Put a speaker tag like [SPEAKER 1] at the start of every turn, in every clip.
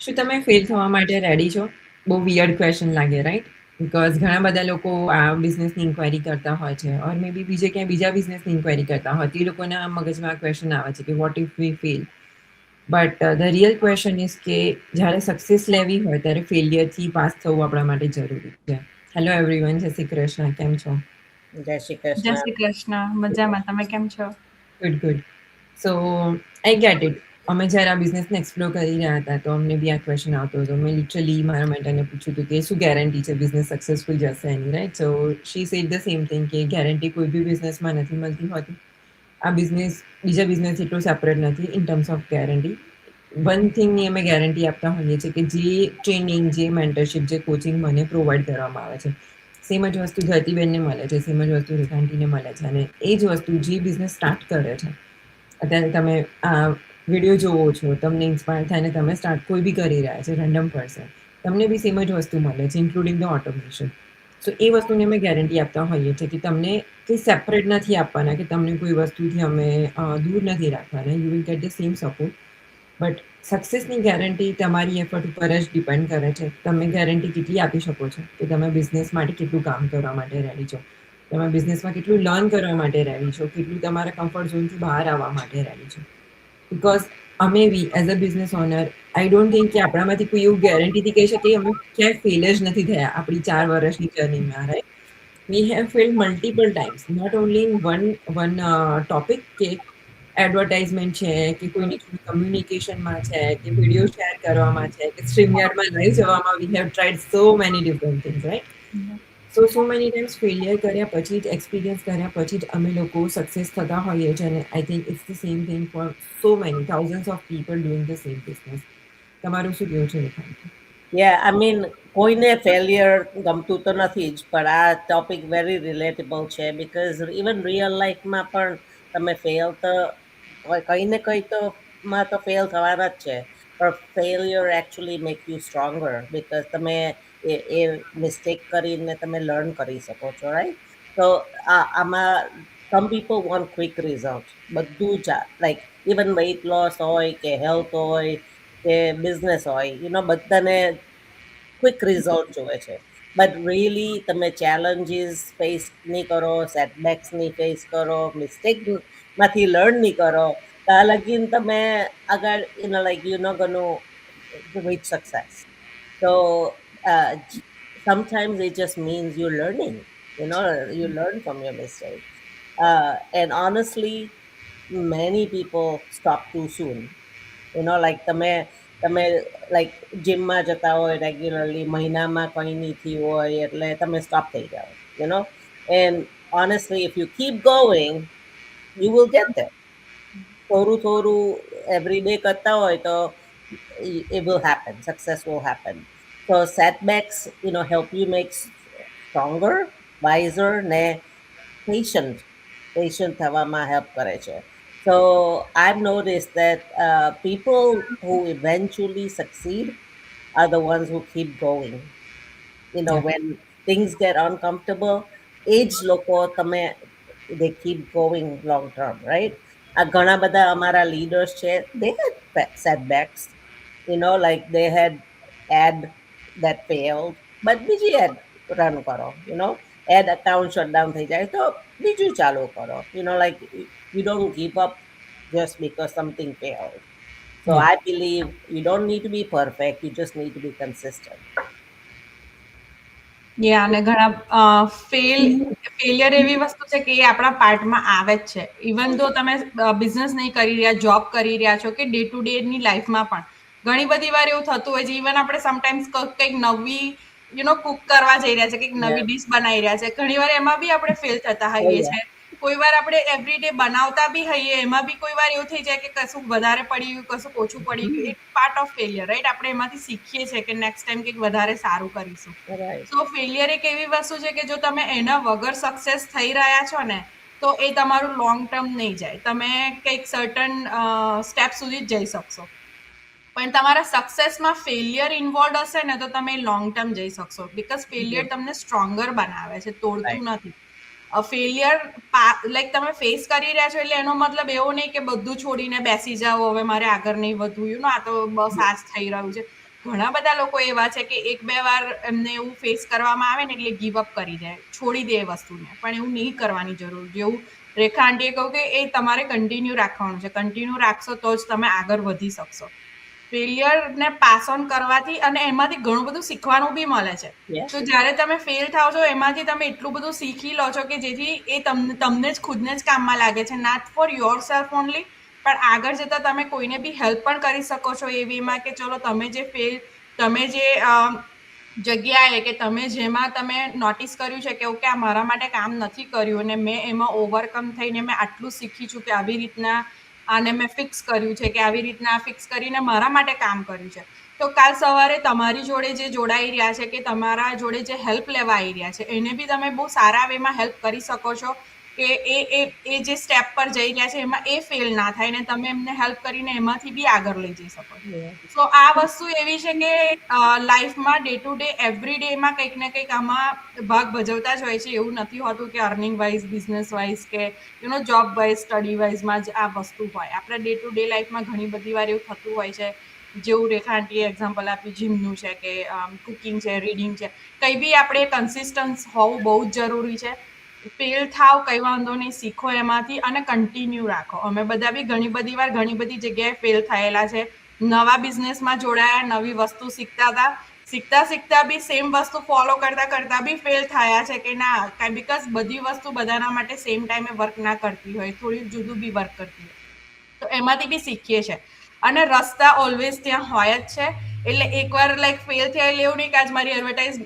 [SPEAKER 1] શું તમે ફેલ થવા માટે રેડી છો? બહુ વિયર્ડ ક્વેશ્ચન લાગે, રાઈટ? બિકોઝ ઘણા બધા લોકો આ બિઝનેસની ઇન્ક્વાયરી કરતા હોય છે, ઓર મે બી બીજે ક્યાંય બીજા બિઝનેસની ઇન્ક્વાયરી કરતા હોય, તે લોકોના મગજમાં આ ક્વેશ્ચન આવે છે કે vote if V fail? But the real question is કે જ્યારે સક્સેસ લેવી હોય ત્યારે ફેલિયરથી પાસ થવું આપણા માટે જરૂરી છે. હેલો એવરીવન, જય શ્રી કૃષ્ણ, કેમ છો?
[SPEAKER 2] જય શ્રી
[SPEAKER 3] જય
[SPEAKER 2] કૃષ્ણ.
[SPEAKER 3] શ્રી કૃષ્ણ. મજામાં. તમે કેમ છો?
[SPEAKER 1] Good good. So I get it. અમે જ્યારે આ બિઝનેસને એક્સપ્લોર કરી રહ્યા હતા તો અમને બી આ ક્વેશ્ચન આવતો હતો. મેં લિટરલી મારા મેન્ટરને પૂછ્યું હતું કે શું ગેરંટી છે બિઝનેસ સક્સેસફુલ જશે એની, right? So she said the same thing કે ગેરંટી કોઈ બી બિઝનેસમાં નથી મળતી હોતી. આ બિઝનેસ બીજા બિઝનેસ એટલું સેપરેટ નથી in terms of guarantee. One થિંગની અમે ગેરંટી આપતા હોઈએ છીએ કે જે ટ્રેનિંગ, જે મેન્ટરશિપ, જે કોચિંગ મને પ્રોવાઈડ કરવામાં આવે છે, સેમ જ વસ્તુ ધરતીબેનને મળે છે, સેમ જ વસ્તુ રેખાંટીને મળે છે. અને એ જ વસ્તુ જે બિઝનેસ સ્ટાર્ટ કરે છે, અત્યારે તમે આ વિડીયો જોવો છો, તમને ઇન્સ્પાયર થઈને તમે સ્ટાર્ટ કોઈ બી કરી રહ્યા છે, રેન્ડમ પર્સન, તમને બી સેમ જ વસ્તુ મળે છે, ઇન્ક્લુડિંગ ધ ઓટોમેશન. સો એ વસ્તુને અમે ગેરંટી આપતા હોઈએ છીએ કે તમને કંઈ સેપરેટ નથી આપવાના, કે તમને કોઈ વસ્તુથી અમે દૂર નથી રાખવાના. You will get the same support. But સક્સેસની ગેરંટી તમારી એફર્ટ ઉપર જ ડિપેન્ડ કરે છે. તમે ગેરંટી કેટલી આપી શકો છો કે તમે બિઝનેસ માટે કેટલું કામ કરવા માટે રેડી છો, તમે બિઝનેસમાં કેટલું લર્ન કરવા માટે રેડી છો, કેટલું તમારા કમ્ફર્ટ ઝોનથી બહાર આવવા માટે રેડી છો. બિકોઝ અમે બી as a business owner, I don't think કે આપણામાંથી કોઈ એવું ગેરંટીથી કહી શકે અમે ક્યાંય ફેલ જ નથી થયા આપણી 4 વર્ષની જર્નીમાં, right? We have failed multiple times, not only in one topic, કે એડવર્ટાઇઝમેન્ટ છે, કે કોઈની જોડે કમ્યુનિકેશનમાં છે, કે વિડીયો શેર કરવામાં છે, કે સ્ટ્રીમયાર્ડમાં લાઈવ જવામાં. We have tried so many different things, right? So many times failure કર્યા પછી જ, એક્સપિરિયન્સ કર્યા પછી જ અમે લોકો સક્સેસ થતા હોઈએ છીએ. અને I think it's the same thing for so many thousands of people doing the same business. તમારું શું કેવું છે રેખાંકી?
[SPEAKER 2] આઈ મીન કોઈને ફેલિયર ગમતું તો નથી જ, પણ આ ટોપિક વેરી રિલેટેબલ છે બિકોઝ ઇવન રિયલ લાઈફમાં પણ તમે ફેલ તો કંઈ ને કંઈ તો માં તો ફેલ થવાના જ છે. પણ failure actually make you stronger because તમે એ મિસ્ટેક કરીને તમે લર્ન કરી શકો છો, રાઈટ? તો આમાં some people want quick result. બધું જ લાઈક ઇવન વેઇટ લોસ હોય કે હેલ્થ હોય કે બિઝનેસ હોય, બધાને ક્વિક રિઝલ્ટ જોવે છે. બટ રિયલી તમે ચેલેન્જીસ ફેસ નહીં કરો, સેટબેક્સ નહીં ફેસ કરો, મિસ્ટેકમાંથી લર્ન નહીં કરો, ત્યાં લગીન તમે આગળ like you know gonna reach success. So sometimes it just means you're learning. You learn from your mistake. And honestly, many people stop too soon. Like તમે લાઈક જીમમાં જતા હોય રેગ્યુલરલી, મહિનામાં કંઈ નહીં થયું હોય એટલે તમે સ્ટોપ થઈ જાઓ. And honestly if you keep going, you will gate there. થોડું થોડું એવરી ડે કરતા હોય તો it will happen. Success will happen. So setbacks, help you make stronger, wiser, ને patient થવામાં હેલ્પ કરે છે. So I've noticed that people who eventually succeed are the ones who keep going.
[SPEAKER 1] Yeah.
[SPEAKER 2] When things get uncomfortable, age લોકો તમે they keep going long term, right? આ ઘણા બધા અમારા leaders છે, they had setbacks, like they had ad that failed, but બીજી ad run કરો, ad account shutdown થઈ જાય તો બીજું ચાલુ કરો, like you don't give up just because something failed. So
[SPEAKER 1] Yeah.
[SPEAKER 2] I believe you don't need to be perfect, you just need to be consistent.
[SPEAKER 3] અને ઘણા ફેલિયર એવી વસ્તુ છે કે એ આપણા પાર્ટમાં આવે જ છે. ઇવન તો તમે બિઝનેસ નહીં કરી રહ્યા, જોબ કરી રહ્યા છો, કે ડે ટુ ડે ની લાઈફમાં પણ ઘણી બધી વાર એવું થતું હોય છે. ઇવન આપણે સમટાઈમ્સ કંઈક નવી કુક કરવા જઈ રહ્યા છે, કંઈક
[SPEAKER 2] Yeah.
[SPEAKER 3] નવી ડીશ બનાવી રહ્યા છે, ઘણી વાર એમાં બી આપણે ફેલ થતા હોઈએ છીએ. કોઈ વાર આપણે એવરી ડે બનાવતા બી હોઈએ, એમાં બી કોઈ વાર એવું થઈ જાય કે કશું વધારે પડી ગયું, કશું ઓછું પડી ગયું. It part of failure, right? આપણે એમાંથી શીખીએ છીએ કે નેક્સ્ટ ટાઈમ કંઈક વધારે સારું કરીશું.
[SPEAKER 2] Right.
[SPEAKER 3] સો ફેલિયર એક એવી વસ્તુ છે કે જો તમે એના વગર સક્સેસ થઈ રહ્યા છો ને, તો એ તમારું લોંગ ટર્મ નહીં જાય. તમે કંઈક સર્ટન સ્ટેપ સુધી જ જઈ શકશો, પણ તમારા સક્સેસમાં ફેલિયર ઇન્વોલ્વ હશે ને તો તમે લોંગ ટર્મ જઈ શકશો. બીકોઝ ફેલિયર તમને સ્ટ્રોંગર બનાવે છે, તોડતું
[SPEAKER 2] Right.
[SPEAKER 3] નથી. ફેલિયર લાઈક તમે ફેસ કરી રહ્યા છો એટલે એનો મતલબ એવો નહીં કે બધું છોડીને બેસી જાઓ, હવે મારે આગળ નહીં વધવું, આ તો બસ આ જ થઈ રહ્યું છે. ઘણા બધા લોકો એવા છે કે 1-2 વાર એમને એવું ફેસ કરવામાં આવે ને એટલે ગીવ અપ કરી જાય, છોડી દે એ વસ્તુને. પણ એવું નહીં કરવાની જરૂર. જેવું રેખા આંટીએ કહ્યું કે એ તમારે કન્ટિન્યુ રાખવાનું છે. કન્ટિન્યુ રાખશો તો જ તમે આગળ વધી શકશો. ફેલિયરને પાસ ઓન કરવાથી અને એમાંથી ઘણું બધું શીખવાનું બી મળે છે.
[SPEAKER 2] Yes.
[SPEAKER 3] તો જ્યારે તમે ફેલ થાઓ છો એમાંથી તમે એટલું બધું શીખી લો છો કે જેથી એ તમને જ ખુદને જ કામમાં લાગે છે. Not for yourself only, પણ આગળ જતાં તમે કોઈને બી હેલ્પ પણ કરી શકો છો એ વેમાં કે ચલો તમે જે જગ્યાએ કે જેમાં તમે નોટિસ કર્યું છે કે ઓકે આ મારા માટે કામ નથી કર્યું અને મેં એમાં ઓવરકમ થઈને મેં આટલું શીખી છું કે આવી રીતના આને મેં ફિક્સ કર્યું છે કે આવી રીતના ફિક્સ કરીને મારા માટે કામ કર્યું છે. તો કાલ સવારે તમારી જોડે જે જોડાઈ રહ્યા છે કે તમારા જોડે જે હેલ્પ લેવા આવી રહ્યા છે એને બી તમે બહુ સારા વેમાં હેલ્પ કરી શકો છો કે એ જે સ્ટેપ પર જઈ રહ્યા છે એમાં એ ફેલ ના થાય ને તમે એમને હેલ્પ કરીને એમાંથી બી આગળ લઈ જઈ શકો છો.
[SPEAKER 2] Yeah.
[SPEAKER 3] સો આ વસ્તુ એવી છે કે લાઈફમાં ડે ટુ ડે એવરી ડેમાં કંઈક ને કંઈક આમાં ભાગ ભજવતા જ હોય છે. એવું નથી હોતું કે અર્નિંગ વાઇઝ, બિઝનેસ વાઇઝ કે જોબ વાઇઝ, સ્ટડી વાઇઝમાં જ આ વસ્તુ હોય. આપણે ડે ટુ ડે લાઈફમાં ઘણી બધી વાર એવું થતું હોય છે. જેવું રેખા આંટીએ એક્ઝામ્પલ આપ્યું જીમનું છે કે કુકિંગ છે, રીડિંગ છે. કંઈ બી આપણે કન્સિસ્ટન્સ હોવું બહુ જ જરૂરી છે. ફેલ થાવ કંઈ વાંધો નહીં, શીખો એમાંથી અને કન્ટિન્યુ રાખો. અમે બધા બી ઘણી બધી વાર ઘણી બધી જગ્યાએ ફેલ થયેલા છે. નવા બિઝનેસમાં જોડાયા, નવી વસ્તુ શીખતા હતા. શીખતા બી સેમ વસ્તુ ફોલો કરતા બી ફેલ થયા છે કે ના, બીકોઝ બધી વસ્તુ બધાના માટે સેમ ટાઈમે વર્ક ના કરતી હોય, થોડી જુદું બી વર્ક કરતી હોય. તો એમાંથી બી શીખીએ છીએ અને રસ્તા ઓલવેઝ ત્યાં હોય જ છે. એટલે એકવાર લાઈક ફેલ થયા એટલે એવું નહીં કે આજ મારી એડવર્ટાઇઝ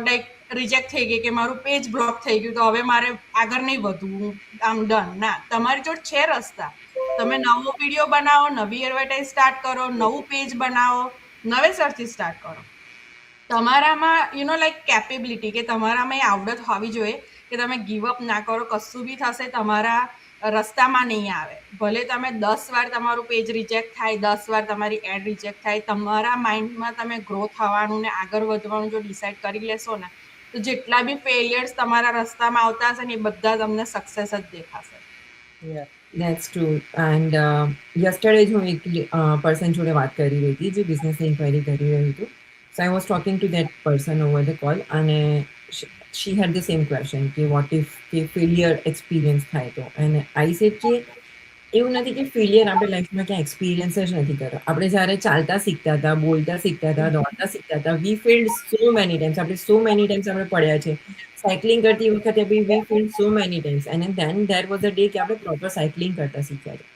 [SPEAKER 3] લાઈક રિજેક્ટ થઈ ગઈ કે મારું પેજ બ્લોક થઈ ગયું તો હવે મારે આગળ નહીં વધવું, આમ ડન. ના, તમારી જોડે છે રસ્તા. તમે નવો વિડીયો બનાવો, નવી એડવર્ટાઇઝ સ્ટાર્ટ કરો, નવું પેજ બનાવો, નવેસરથી સ્ટાર્ટ કરો. તમારામાં લાઈક કેપેબિલિટી કે તમારામાં એ આવડત હોવી જોઈએ કે તમે ગીવ અપ ના કરો. કશું બી થશે તમારા રસ્તામાં નહીં આવે. ભલે તમે 10 વાર તમારું પેજ રિજેક્ટ થાય, 10 વાર તમારી એડ રિજેક્ટ થાય, તમારા માઇન્ડમાં તમે ગ્રો થવાનું ને આગળ વધવાનું જો ડિસાઈડ કરી લેશો ને તો જેટલા બી ફેલિયર્સ તમારા રસ્તામાં આવતા હશે ને એ બધા તમને સક્સેસ જ દેખાશે.
[SPEAKER 2] Yeah.
[SPEAKER 1] That's true. And yesterday જ હું એક પર્સન જોડે વાત કરી રહી હતી જે બિઝનેસની ઇન્ક્વાયરી કરી રહ્યું હતું. So I was talking to that person over the call અને she had the same question કે what if કે failure experience થાય તો. And I said કે એવું નથી કે ફેલિયર આપણે લાઈફમાં ક્યાં એક્સપિરિયન્સ જ નથી કર્યો. આપણે જ્યારે ચાલતા શીખતા હતા, બોલતા શીખતા હતા, દોડતા શીખતા હતા, વી ફેલ્ડ સો મેની ટાઈમ્સ. આપણે સો મેની ટાઈમ્સ આપણે પડ્યા છે. સાયકલિંગ કરતી વખતે બી we failed so many times and then there was a day કે આપણે પ્રોપર સાયકલિંગ કરતા શીખ્યા છે.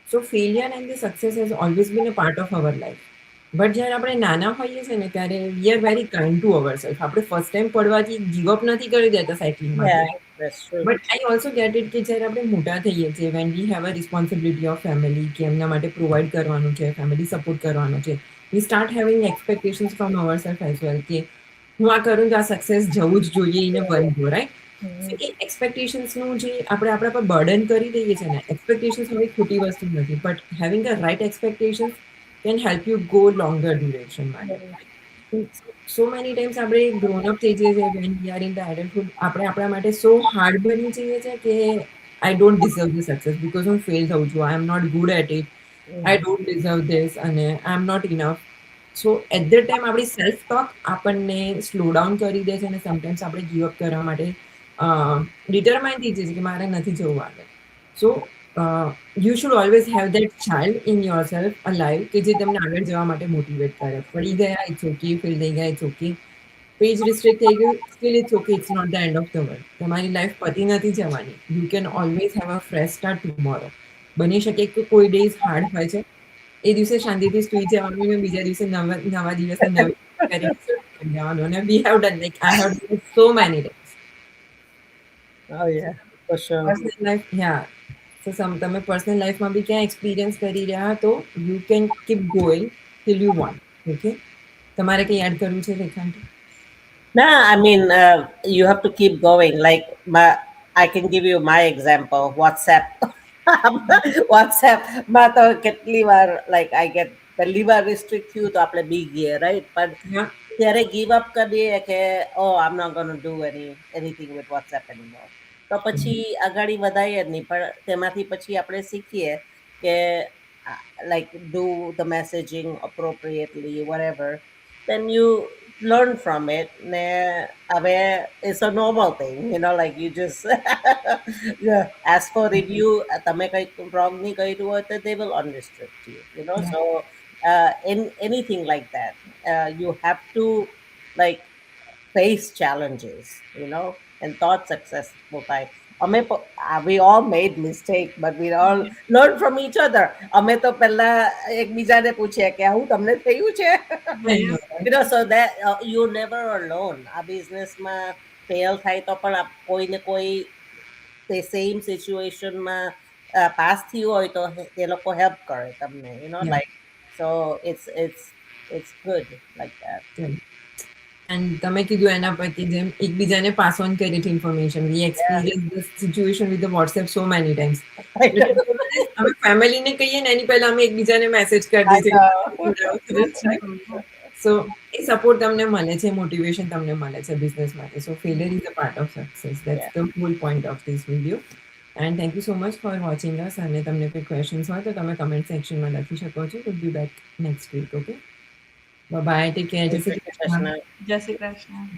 [SPEAKER 1] So failure and the success has always been a part of our life. But જ્યારે આપણે નાના હોઈએ છીએ ને ત્યારે we are very kind to our self. આપણે ફર્સ્ટ ટાઈમ પડવાથી ગીવ અપ નથી કરી દેતા સાયકલિંગમાં.
[SPEAKER 2] Yeah, that's true.
[SPEAKER 1] But I also get it કે જ્યારે આપણે મોટા થઈએ છીએ, when we have a responsibility of family કે એમના માટે પ્રોવાઈડ કરવાનું છે, ફેમિલી સપોર્ટ કરવાનો છે, વી start having expectations from our self as well કે હું આ કરું તો આ સક્સેસ જવું જ જોઈએ એને બનવું, રાઈટ? એ એક્સપેક્ટેશન્સનું જે આપણે આપણા પર બર્ડન કરી દઈએ છીએ ને, એક્સપેક્ટેશન્સ હવે ખોટી વસ્તુ નથી, but having a right expectations can help you go longer duration માટે. સો મેની ટાઈમ્સ આપણે ગ્રોન અપ થઈ જઈએ છીએ when we are in the adulthood. આપણે આપણા માટે સો હાર્ડ બની જઈએ છીએ કે I don't deserve the success because હું ફેલ થઉં છું, I am not good at it, I don't deserve this અને I am not enough. So at the time આપણી સેલ્ફ ટોક આપણને સ્લો ડાઉન કરી દે છે અને સમટાઈમ્સ આપણે ગીવ અપ કરવા માટે ડિટરમાઇન થઈ જઈએ છીએ કે મારે નથી જવું આગળ. So you should always have that child in your self alive કે જે તમને આગળ જવા માટે મોટિવેટ કરે. પડી ગયા ઇટ્સ ઓકે, ફેલ થઈ ગયા ઇટ્સ ઓકે, પેજ રિસ્ટ્રિક્ટ થઈ ગયું still it's okay, it's not the end of the world. તમારી લાઈફ પતી નથી જવાની. You can always have a fresh start tomorrow. બની શકે કે કોઈ ડેઝ હાર્ડ હોય છે, એ દિવસે શાંતિથી સુઈ જવાનું અને બીજા દિવસે નવા દિવસે નવી કરી જવાનું. અને we have done like I have done so many times.
[SPEAKER 2] Oh yeah, for sure.
[SPEAKER 1] Personal life, yeah. So તમે પર્સનલ લાઈફમાં બી ક્યાં એક્સપિરિયન્સ કરી રહ્યા તો you can keep going till you want. Okay, તમારે કંઈ એડ કરવું છે રેખાંટી?
[SPEAKER 2] No, I mean, you have to keep going. Like I can give you my example. WhatsApp. WhatsApp. માં તો કેટલી વાર like I get પહેલી વાર restrict થયું તો આપણે બી ગયા, right? પણ
[SPEAKER 1] Yeah.
[SPEAKER 2] ત્યારે give up કરી દઈએ કે I'm not going to do anything with WhatsApp anymore. તો પછી આગળ વધાઈએ જ નહીં. પણ તેમાંથી પછી આપણે શીખીએ કે like do the messaging appropriately, whatever. then you learn from it. હવે it's a normal thing, like you just yeah, ask for review. તમે કંઈક wrong નહીં કર્યું હોય તો they will understand you.
[SPEAKER 1] Yeah.
[SPEAKER 2] So in anything like that, you have to like face challenges, and thought successful time. We all made mistake, but we all learn from each other. અમે તો પહેલા એકબીજાને પૂછીએ કે આવું તમને થયું છે.
[SPEAKER 1] I know, right?
[SPEAKER 2] So that you never alone. આ બિઝનેસમાં ફેલ થાય તો પણ કોઈ ને કોઈ તે સેમ સિચ્યુએશનમાં પાસ થયું હોય તો એ લોકો હેલ્પ કરે તમને,
[SPEAKER 1] Yeah.
[SPEAKER 2] like so it's good like that.
[SPEAKER 1] And તમે કીધું એના પરથી જેમ એકબીજાને પાસ ઓન કરી હતી information. We experience this situation with the WhatsApp so many times. અમે ફેમિલીને કહીએ ને એની પહેલા અમે એકબીજાને મેસેજ કરી દઈએ. સો એ સપોર્ટ તમને મળે છે, મોટિવેશન તમને મળે છે બિઝનેસ માટે. So failure is a part of success. That's the whole point of this video. And thank you so much for watching us. અને તમને કોઈ ક્વેશ્ચન્સ હોય તો તમે કમેન્ટ સેક્શનમાં લખી શકો છો. Will be back next week. Okay, bye, take care. જય શ્રી કૃષ્ણ.
[SPEAKER 3] જય શ્રી કૃષ્ણ.